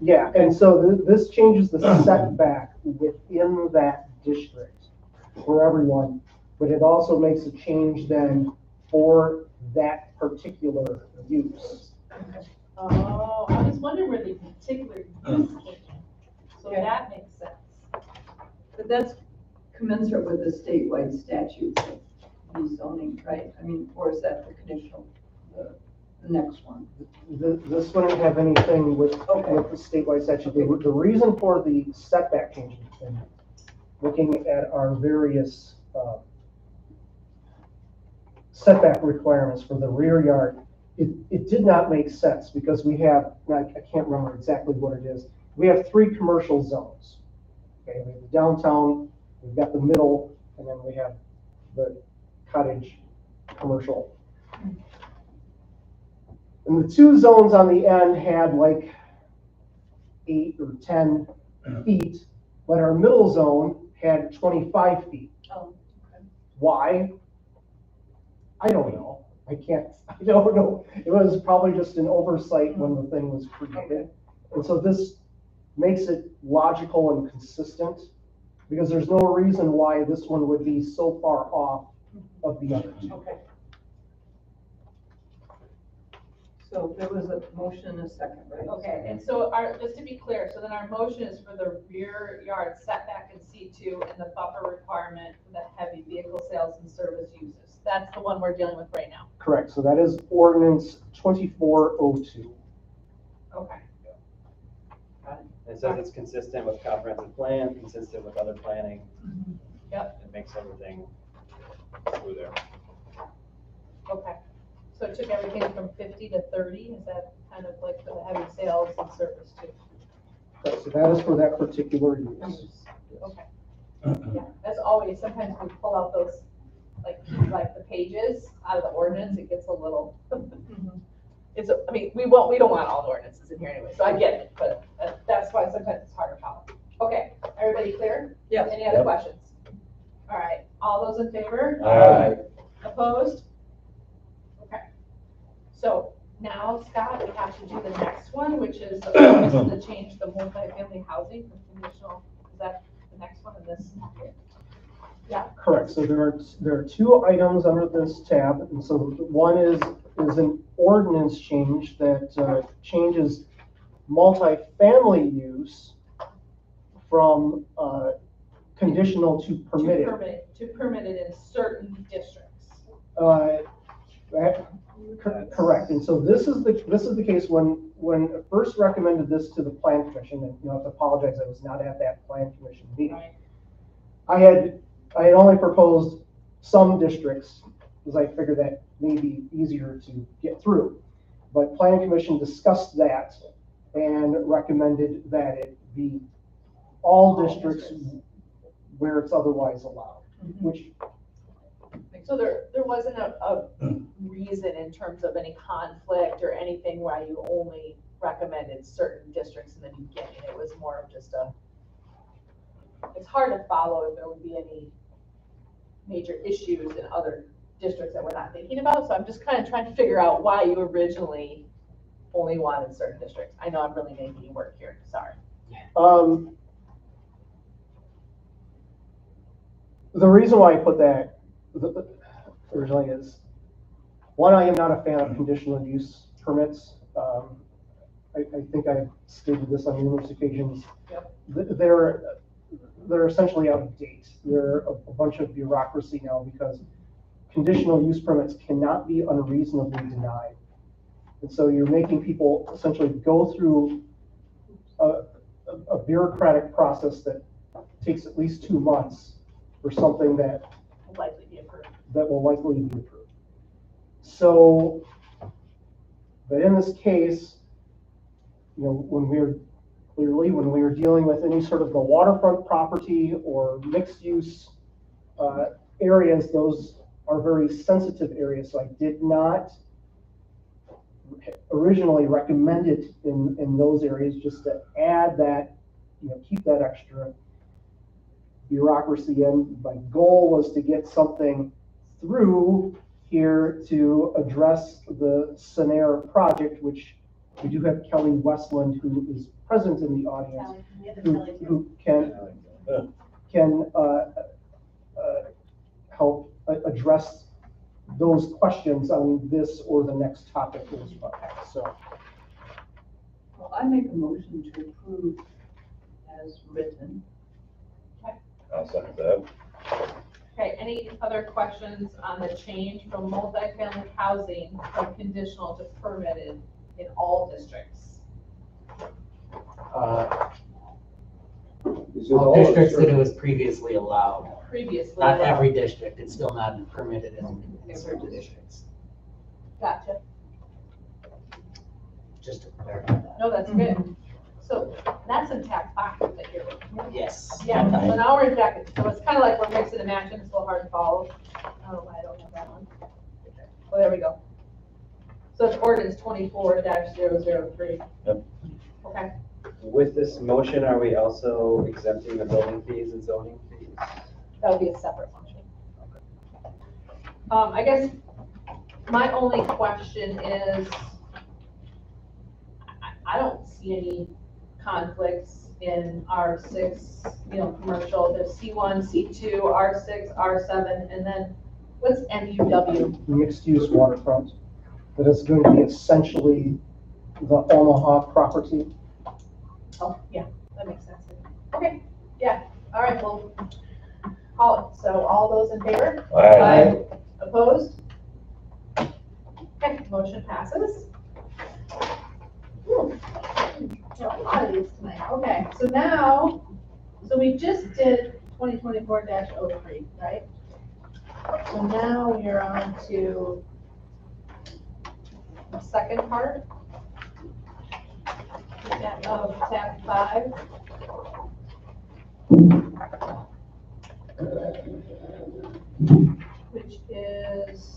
Yeah, and so this changes the setback within that district for everyone, but it also makes a change then for that particular use. oh, I was wondering where the particular use came from. So Yeah. that makes sense. But that's commensurate with the statewide statutes of rezoning, right? I mean, or is that the conditional, the next one? This wouldn't have anything with the statewide statute. The reason for the setback change, and looking at our various setback requirements for the rear yard, it did not make sense because we have, I can't remember exactly what it is. We have 3 commercial zones. Okay, we have the downtown, we've got the middle, and then we have the cottage commercial. And the 2 zones on the end had like 8 or 10 feet, but our middle zone had 25 feet. Oh, okay. Why? I don't know. I don't know. It was probably just an oversight when the thing was created. And so this makes it logical and consistent because there's no reason why this one would be so far off of the other 2. Okay. So there was a motion and a second, right? Okay, and so just to be clear, so then our motion is for the rear yard setback in C2 and the buffer requirement for the heavy vehicle sales and service uses. That's the one we're dealing with right now. Correct. So that is ordinance 2402. Okay. It says it's consistent with comprehensive plan, consistent with other planning. Yep. It makes everything through there. Okay. So it took everything from 50 to 30, is that kind of like for the heavy sales and service too? Right, so that is for that particular use. Okay. Yeah, as always, sometimes we pull out those, like the pages out of the ordinance, it gets a little, it's, I mean, we don't want all the ordinances in here anyway, so I get it, but that's why sometimes it's hard to follow. Okay, everybody clear? Yes. Any other Yep. questions? All right, all those in favor? Aye. Opposed? Okay. So now, Scott, we have to do the next one, which is the change the multifamily housing from conditional. Is that the next one in this packet? Yeah. Correct, so there are two items under this tab, and so one is an ordinance change that changes multifamily use from conditional to permitted. To permitted in certain districts. Correct, and so this is the case when I first recommended this to the plan commission, and I have to apologize, I was not at that plan commission meeting. Right. I had only proposed some districts, because I figured that may be easier to get through. But planning commission discussed that and recommended that it be all districts where it's otherwise allowed, which. So there wasn't a reason in terms of any conflict or anything why you only recommended certain districts in the beginning. It was more of just it's hard to follow if there would be any major issues in other districts that we're not thinking about. So I'm just kind of trying to figure out why you originally only wanted certain districts. I know I'm really making you work here, sorry. The reason why I put that originally is, one, I am not a fan of conditional use permits. I think I've stated this on numerous occasions. Yep. They're essentially out of date. They're a bunch of bureaucracy now because conditional use permits cannot be unreasonably denied. And so you're making people essentially go through a bureaucratic process that takes at least 2 months for something that Will likely be approved. will likely be approved. So, but in this case, when we were dealing with any sort of the waterfront property or mixed use areas, those are very sensitive areas. So I did not originally recommend it in those areas, just to add that, keep that extra bureaucracy in. My goal was to get something through here to address the Sonera project, which we do have Kelly Westland, who is present in the audience, who can help address those questions on this or the next topic as well. So, Well, I make a motion to approve as written. I'll second that. Okay, any other questions on the change from multifamily housing from conditional to permitted in all districts? All districts that it was previously allowed. Previously. Not allowed. every district, it's still not permitted in certain districts, Gotcha. just to clarify that. No, that's good. So that's in tax pocket that you're looking at. Yes. Yeah, so now we're in brackets. So it's kind of like we're mixing and matching. It's a little hard to follow. I don't know why I don't have that one. Oh, there we go. So it's ordinance 24-003. Yep. Okay. With this motion, are we also exempting the building fees and zoning fees? That would be a separate motion. I guess my only question is, I don't see any conflicts in R6, commercial. There's C1, C2, R6, R7, and then what's MUW? mixed use waterfront, that is going to be essentially the Omaha property. Oh, yeah, that makes sense. Okay, yeah, all right, well, call it. So all those in favor? Aye. Opposed? Okay, motion passes. Whew. Got a lot of these tonight. Okay, so now, we just did 2024-03, right? So now we are on to the second part of tab 5. Which is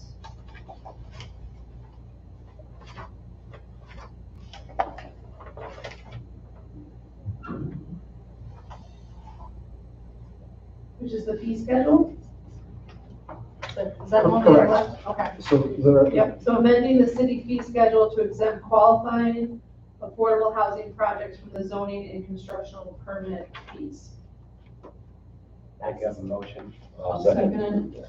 Is that one we have left? Okay. So the, Yep, so amending the city fee schedule to exempt qualifying affordable housing projects from the zoning and constructional permit fees. I guess a motion. I'll second. Second.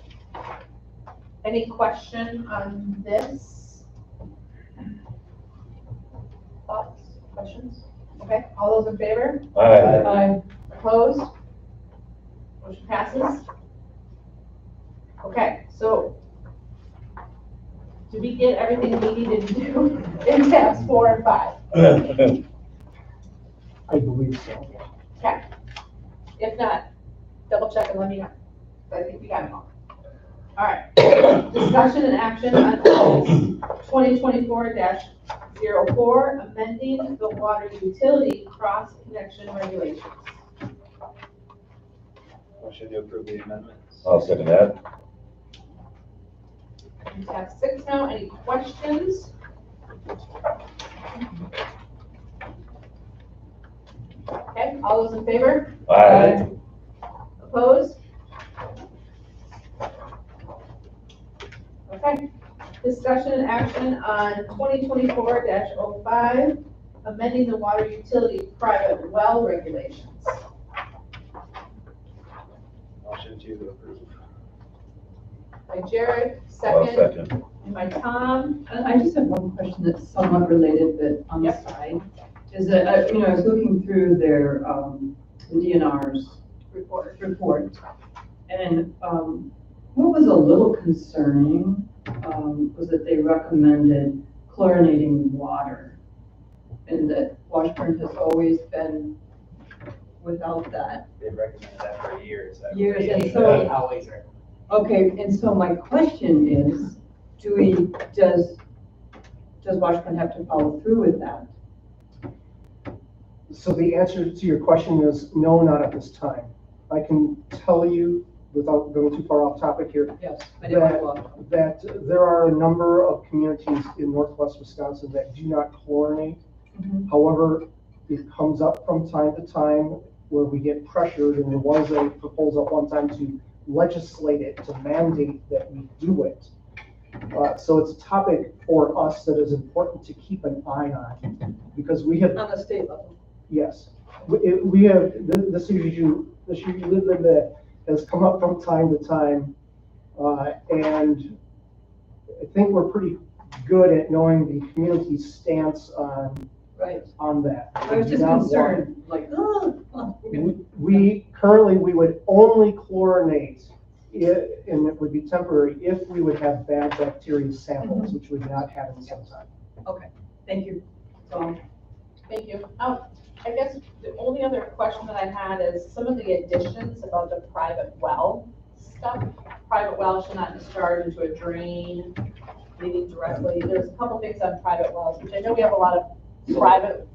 Any question on this? Thoughts, questions? Okay, all those in favor? Aye. Aye. Opposed? Motion passes. Okay, so did we get everything we needed to do in tabs 4 and 5? I believe so. Okay. If not, double check and let me know. I think we got them all. All right. Discussion and action on ordinance 2024-04, amending the water utility cross-connection regulations. Motion to approve the amendments. I'll second that. We have 6 now. Any questions? Okay, all those in favor? Aye. Opposed? Okay. Discussion and action on 2024-05, amending the water utility private well regulations. Motion to approve. By Jared, I'll second, second. and by Tom. I just have one question that's somewhat related, but on the Yep. side, is that, I was looking through their, the DNR's Report. report, and, what was a little concerning, was that they recommended chlorinating water, and that Washburn has always been without that. They've recommended that for years. Years, and They so, always are. okay, and so my question is, does Washburn have to follow through with that? So the answer to your question is no, not at this time. I can tell you, without going too far off topic here, Yes, I didn't want to. that there are a number of communities in northwest Wisconsin that do not chlorinate. Mhm. However, it comes up from time to time where we get pressured, and there was a proposal at one time to legislate it, to mandate that we do it. So it's a topic for us that is important to keep an eye on, because we have, On the state level. yes, we have, this issue that has come up from time to time, and I think we're pretty good at knowing the community's stance Right. on that. I was We just do not concerned, like, We currently, we would only chlorinate it, and it would be temporary if we would have bad bacteria samples, which we would not have in some time. okay, thank you. So, Thank you. I guess the only other question that I had is some of the additions about the private well stuff. Private well should not discharge into a drain leading directly. There's a couple things on private wells, which I know we have a lot of private.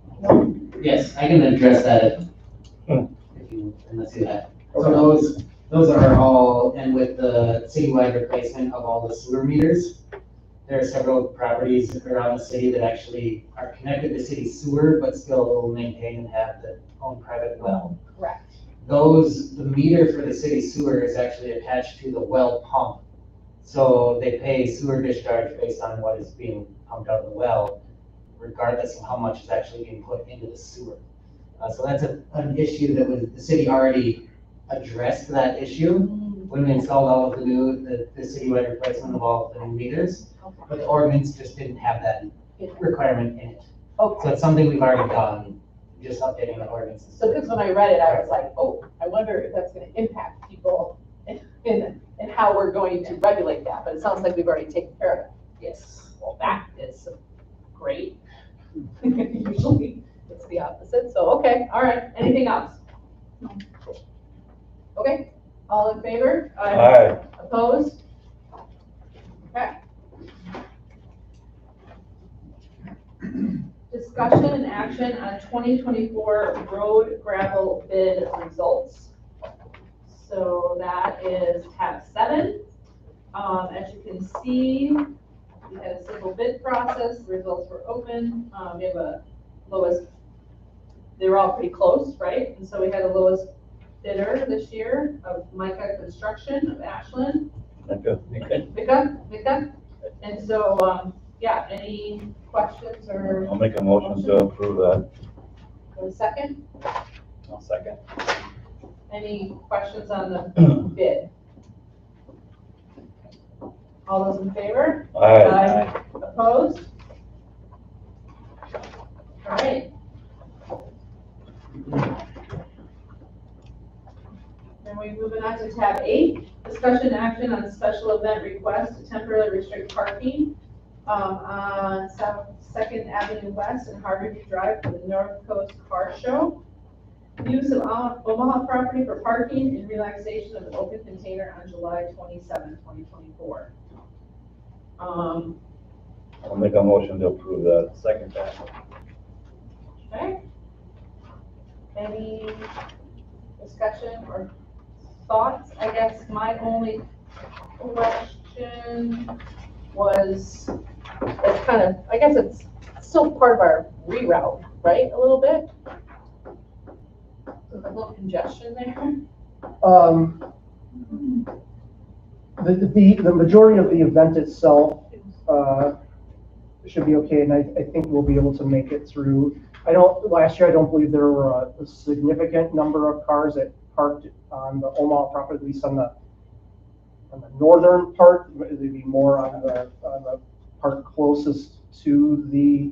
Yes, I can address that if you, unless you have. So those are all, and with the citywide replacement of all the sewer meters, there are several properties around the city that actually are connected to city sewer, but still maintain and have their own private well. Correct. The meter for the city sewer is actually attached to the well pump. So they pay sewer discharge based on what is being pumped out of the well, regardless of how much is actually being put into the sewer. So that's an issue that the city already addressed that issue when we installed all of the citywide replacement of all of the new meters. But the ordinance just didn't have that requirement in it. Okay. So it's something we've already done, just updating the ordinances. So because when I read it, I was like, oh, I wonder if that's going to impact people in how we're going to regulate that. But it sounds like we've already taken care of it. Yes. Well, that is great. Usually it's the opposite. So, okay, all right. Anything else? Okay, all in favor? Aye. Opposed? Okay. Discussion and action on 2024 road gravel bid results. So that is tab 7. As you can see, we had a simple bid process. The results were open. We have a lowest, they were all pretty close, right? And so we had a lowest bidder this year of Micah Construction of Ashland. Okay. so, yeah, any questions or I'll make a motion to approve that. a second? I'll second. Any questions on the bid? All those in favor? Aye. Opposed? All right. Then we moving on to tab 8, discussion action on special event request to temporarily restrict parking on South 2nd Avenue West and Harborview Drive for the North Coast Car Show. Use of Omaha property for parking and relaxation of an open container on July 27, 2024. I'll make a motion to approve that. Second that. Okay. Any discussion or thoughts? I guess my only question was, it's kind of, I guess it's still part of our reroute, right, a little bit? There's a little congestion there. The majority of the event itself, should be okay, and I think we'll be able to make it through. Last year, I don't believe there were a significant number of cars that parked on the Omaha property, at least on the northern part. There'd be more on the part closest to the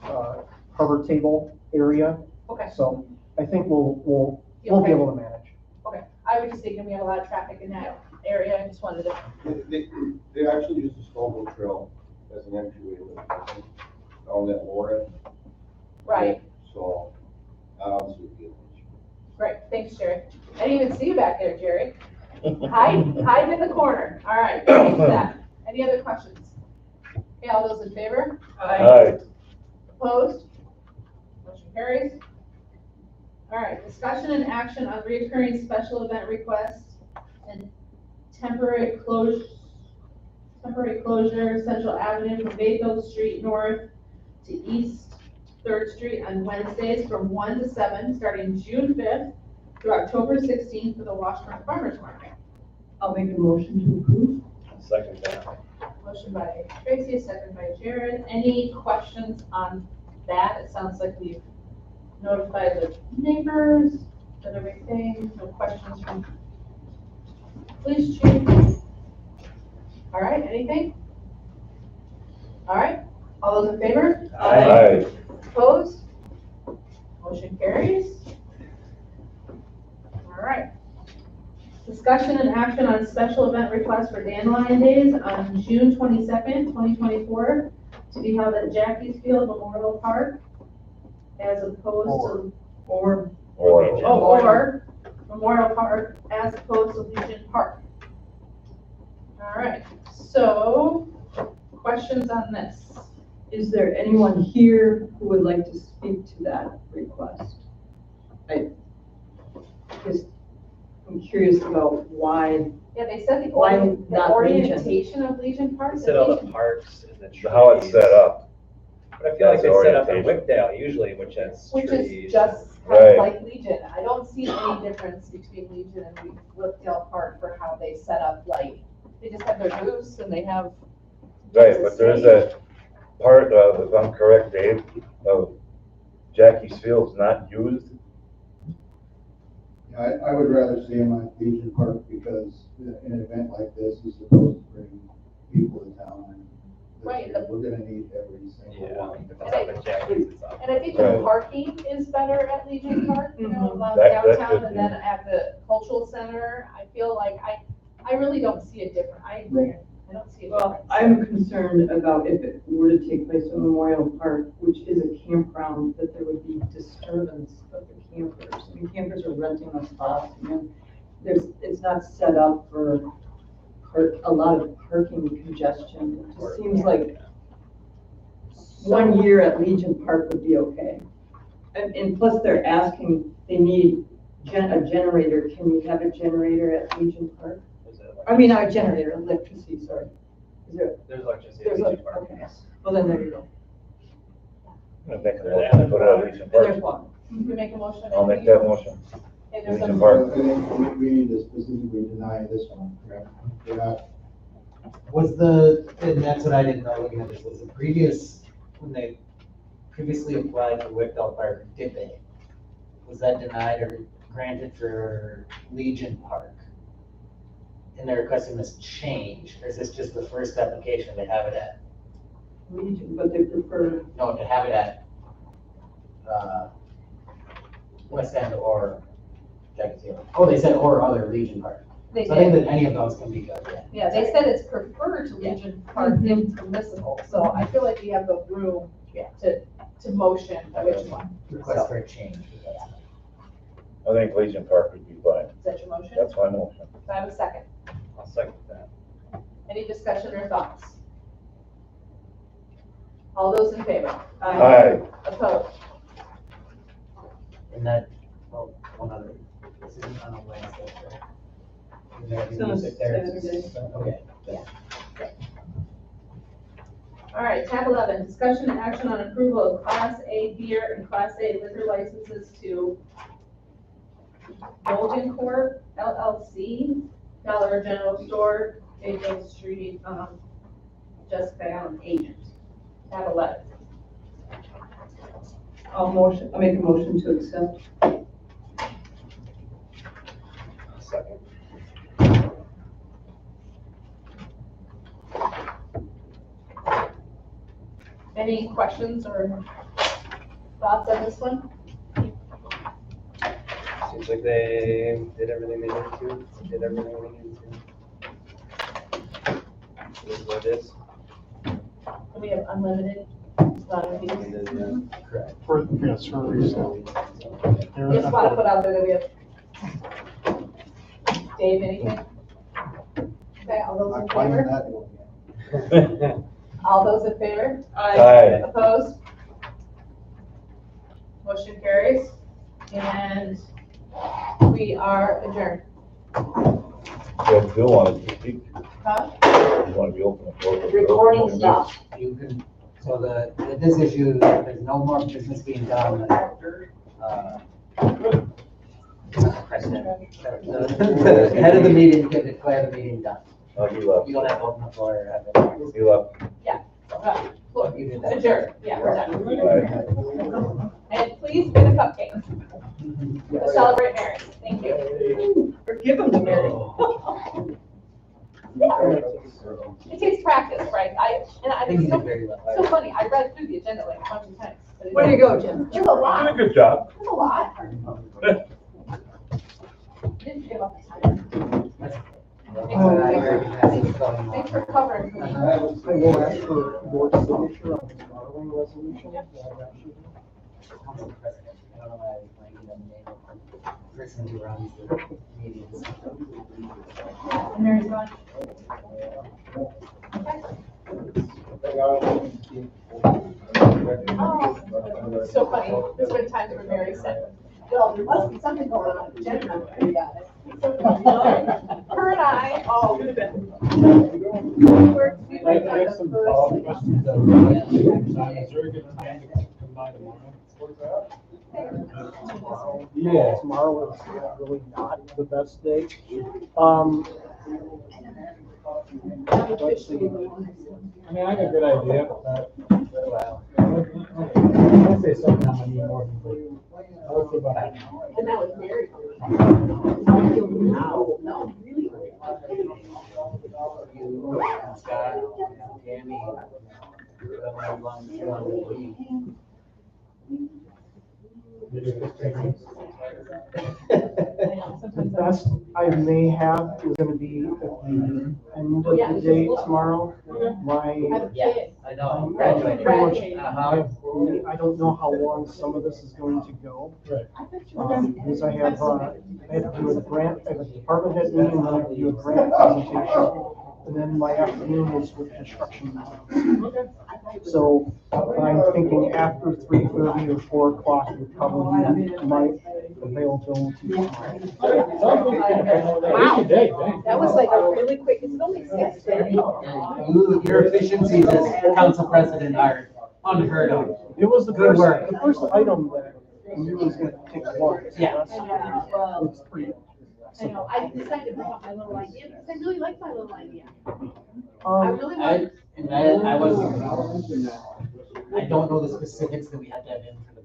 harbor table area. Okay. So I think we'll be able to manage. Okay, I was just thinking we have a lot of traffic in that area, I just wanted to. They actually use the Scoville Trail as an entryway on that lower end. Right, So, I don't see it being an issue. great, thanks, Jerry. I didn't even see you back there, Jerry. Hide in the corner, all right, thanks for that. Any other questions? Okay, all those in favor? Aye. Opposed? Motion carries. All right, discussion and action on reoccurring special event requests and temporary closure, Central Avenue from Bayfield Street North to East 3rd Street on Wednesdays from 1 to 7, starting June 5th through October 16th for the Washburn Farmers Market. I'll make a motion to approve. Second that. Motion by Tracy, second by Jared. Any questions on that? It sounds like we've notified the neighbors and everything. No questions from police chief. All right, anything? All right, all those in favor? Aye. Opposed? Motion carries. All right. Discussion and action on special event request for Dandelion Days on June 22nd, 2024, to be held at Jackie's Field Memorial Park, as opposed to, or Memorial Park as opposed to Legion Park. All right, so questions on this? Is there anyone here who would like to speak to that request? I'm curious about why. Yeah, they said the Why not orientation of Legion Park. Instead of the parks and the trees. How it's set up. But I feel like That's it's set up in orientation. Wickdale usually, which has Which trees. is just Right. like Legion. I don't see any difference between Legion and Wickdale Park for how they set up, like, they just have their booths and they have. Right, but there's a part of, if I'm correct, Dave, of Jackie's Field's not used. I would rather see him on Legion Park because an event like this is supposed to bring people to town. And Right. we're gonna need every single Yeah. one. If it's up at Jackie's, it's up. And I think the Right. parking is better at Legion Park, you know, Mhm. That downtown could and be. then at the cultural center. I feel like I really don't see a difference. I agree. I don't see a Well, difference. I'm concerned about if it were to take place in Memorial Park, which is a campground, that there would be disturbance of the campers. I mean, campers are renting the spots, it's not set up for a lot of parking congestion. It just seems like one year at Legion Park would be okay. And plus they're asking, they need a generator. Can we have a generator at Legion Park? I mean, not a generator, electricity, sorry. Is there? There's electricity There's at Legion a, Park. okay. Well, then there you go. I make a motion to put it at Legion And there's Park. one. You can make a motion. I'll make that motion. Okay, there's Legion a- Park. I think we need to specifically deny this one, correct? We're not and that's what I didn't know looking at this, was the previous, when they previously applied for Wickdell Park, did they? Was that denied or granted for Legion Park? And they're requesting this change, or is this just the first application they have it at? Legion, but they prefer, No, to have it at, West End or Jack's Hill. Oh, they said or other Legion Park. They So I think did. that any of those can be good, yeah. Yeah, they said it's preferred to Legion Park if permissible, so I feel like we have the room to motion which one. Request for a change. I think Legion Park would be fine. Is that your motion? That's my motion. Do I have a second? I'll second that. Any discussion or thoughts? All those in favor? Aye. Opposed? And that, well, one other, this isn't on a Wednesday, right? Is there any It's on a music there? Saturday. Okay. All right, tab 11, discussion and action on approval of Class A beer and Class A liquor licenses to Golden Corp. LLC, Dollar General Store, April Street, Jessica Allen, agent. Tab 11. I'll make a motion to accept. Second. Any questions or thoughts on this one? Seems like they did everything they needed to, did everything they needed to. Is what it is. And we have unlimited fees. And then, Correct. For, yes, for resale. Just want to put out there that we have. Dave, anything? Okay, all those in favor? All those in favor? Aye. Opposed? Motion carries. And we are adjourned. Yeah, Bill wanted to speak. Huh? You want to be open. Recording stopped. You can, so this issue, there's no more business being done. President, the head of the meeting can declare the meeting done. Oh, he left. You don't have to open the floor or have it. He left. Look, You did that. adjourned. Yeah, we're done. Aye. And please get a cupcake to celebrate Mary. Thank you. Or give them to Mary. It takes practice, right? I think It's you did very well. so funny. I read through the agenda like a bunch of times. Where do you go, Jim? There's a lot. Doing a good job. There's a lot. Didn't forget about the time. Thanks for covering. I will ask for your signature on the borrowing resolution. Council President, I don't know why I was blanking on the name of the person who runs the meetings. And Mary's gone. Oh, so funny. There's been times where Mary said, Bill, there must be something going on with the agenda. We got it. So funny. Her and I, could have been. We worked on the first. Yeah, tomorrow is really not the best day. Let's see. I mean, I got a good idea, but I say something I'm gonna need more than And that was Mary. No, really. You, Scott, Tammy, whoever belongs to the league. The best I may have is gonna be at the end of the day tomorrow. Yeah, I know, graduating. I don't know how long some of this is going to go. Because I have to do a grant, I have a department head meeting, and then I have to do a grant presentation. And then my afternoon is with construction. So I'm thinking after 3:30 or 4 o'clock would probably be my availability. Wow, that was like a really quick, it's only 6:30. Your efficiencies as council president are unheard of. It was the Good first, work. the first item that I knew was gonna take long. So Yeah. It's pretty. I know, I decided to bring up my little idea because I really like my little idea. really I, want, and I wasn't, I don't know the specifics that we had to have in for